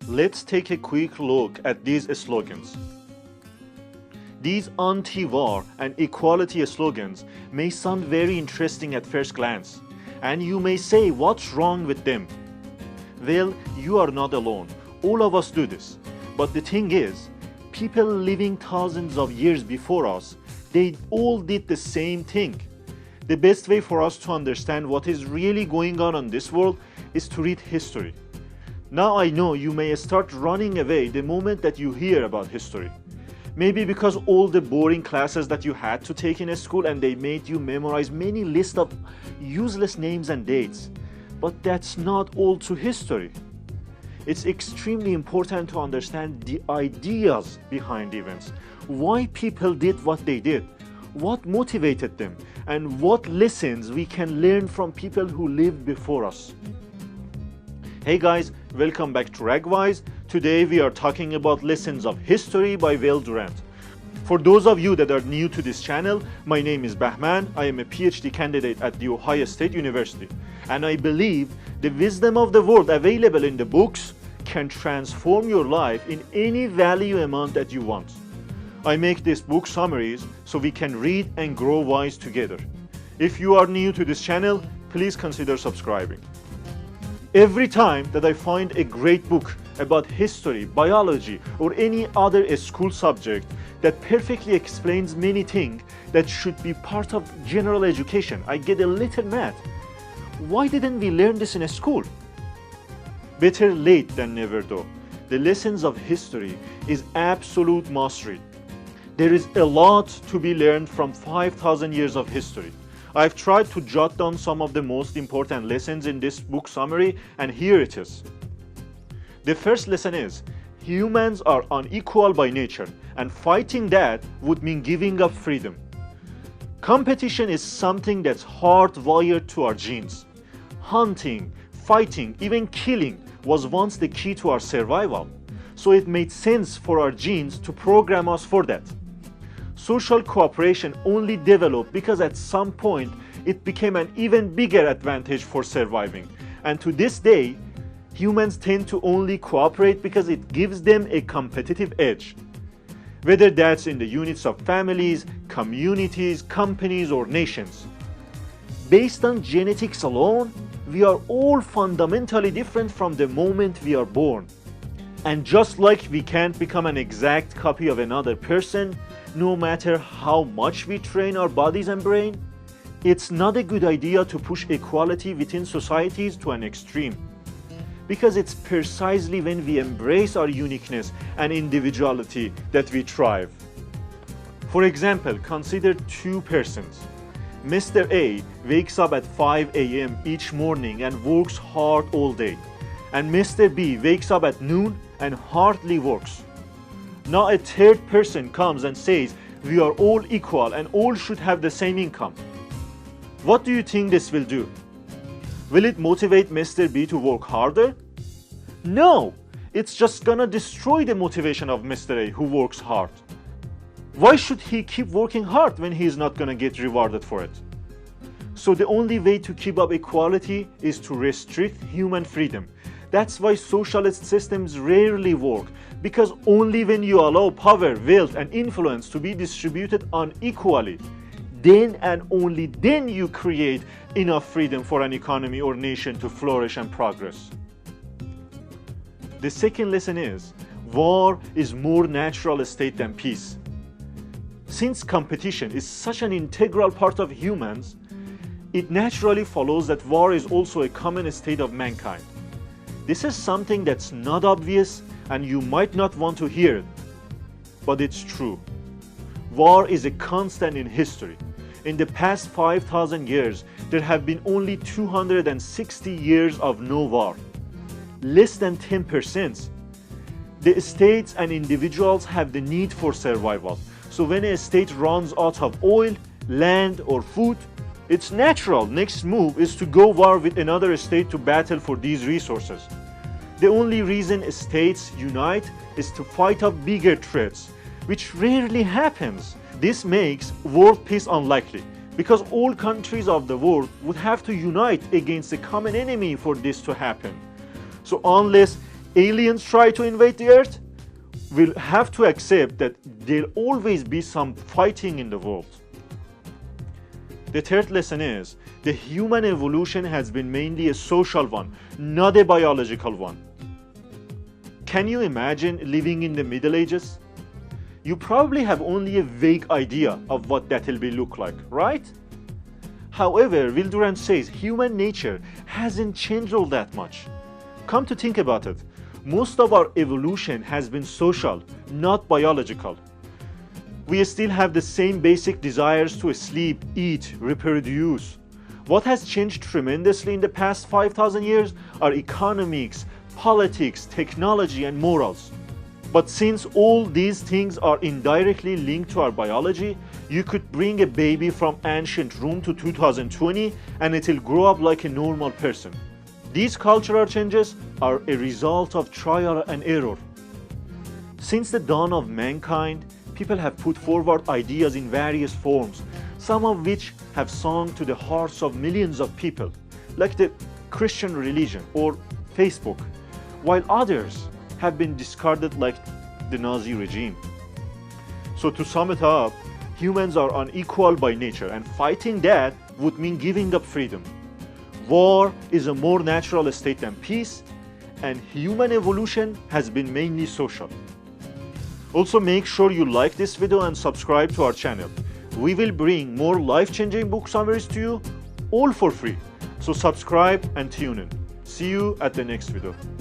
Let's take a quick look at these slogans. These anti-war and equality slogans may sound very interesting at first glance, and you may say, what's wrong with them? Well, you are not alone. All of us do this. But the thing is, people living thousands of years before us, they all did the same thing. The best way for us to understand what is really going on in this world is to read history. Now I know you may start running away the moment that you hear about history. Maybe because all the boring classes that you had to take in a school and they made you memorize many lists of useless names and dates. But that's not all to history. It's extremely important to understand the ideas behind events, why people did what they did, what motivated them, and what lessons we can learn from people who lived before us. Hey guys, welcome back to RAGWise. Today we are talking about Lessons of History by Durant. For those of you that are new to this channel, my name is Bahman. I am a PhD candidate at The Ohio State University, and I believe the wisdom of the world available in the books can transform your life in any value amount that you want. I make these book summaries so we can read and grow wise together. If you are new to this channel, please consider subscribing. Every time that I find a great book about history, biology, or any other school subject that perfectly explains many things that should be part of general education, I get a little mad. Why didn't we learn this in a school? Better late than never though. The lessons of history is absolute must read. There is a lot to be learned from 5,000 years of history. I've tried to jot down some of the most important lessons in this book summary, and here it is. The first lesson is, humans are unequal by nature, and fighting that would mean giving up freedom. Competition is something that's hardwired to our genes. Hunting, fighting, even killing was once the key to our survival, so it made sense for our genes to program us for that. Social cooperation only developed because at some point it became an even bigger advantage for surviving, and to this day humans tend to only cooperate because it gives them a competitive edge. Whether that's in the units of families, communities, companies, or nations. Based on genetics alone, we are all fundamentally different from the moment we are born. And just like we can't become an exact copy of another person, no matter how much we train our bodies and brain, it's not a good idea to push equality within societies to an extreme. Because it's precisely when we embrace our uniqueness and individuality that we thrive. For example, consider two persons. Mr. A wakes up at 5 a.m. each morning and works hard all day. And Mr. B wakes up at noon and hardly works. Now a third person comes and says, we are all equal and all should have the same income. What do you think this will do? Will it motivate Mr. B to work harder? No, it's just gonna destroy the motivation of Mr. A who works hard. Why should he keep working hard when he's not gonna get rewarded for it? So the only way to keep up equality is to restrict human freedom. That's why socialist systems rarely work, because only when you allow power, wealth, and influence to be distributed unequally, then and only then you create enough freedom for an economy or nation to flourish and progress. The second lesson is, war is more natural state than peace. Since competition is such an integral part of humans, it naturally follows that war is also a common state of mankind. This is something that's not obvious and you might not want to hear it, but it's true. War is a constant in history. In the past 5,000 years, there have been only 260 years of no war. Less than 10%. The states and individuals have the need for survival. So when a state runs out of oil, land, or food, its natural next move is to go war with another state to battle for these resources. The only reason states unite is to fight off bigger threats, which rarely happens. This makes world peace unlikely, because all countries of the world would have to unite against a common enemy for this to happen. So unless aliens try to invade the earth, we'll have to accept that there'll always be some fighting in the world. The third lesson is the human evolution has been mainly a social one, not a biological one. Can you imagine living in the Middle Ages? You probably have only a vague idea of what that'll be look like, right? However, Durant says human nature hasn't changed all that much. Come to think about it, most of our evolution has been social, not biological. We still have the same basic desires to sleep, eat, reproduce. What has changed tremendously in the past 5,000 years are economics, politics, technology, and morals. But since all these things are indirectly linked to our biology, you could bring a baby from ancient Rome to 2020 and it'll grow up like a normal person. These cultural changes are a result of trial and error. Since the dawn of mankind, people have put forward ideas in various forms, some of which have sung to the hearts of millions of people, like the Christian religion or Facebook, while others have been discarded like the Nazi regime. So to sum it up, humans are unequal by nature, and fighting that would mean giving up freedom. War is a more natural state than peace, and human evolution has been mainly social. Also, make sure you like this video and subscribe to our channel. We will bring more life-changing book summaries to you, all for free. So subscribe and tune in. See you at the next video.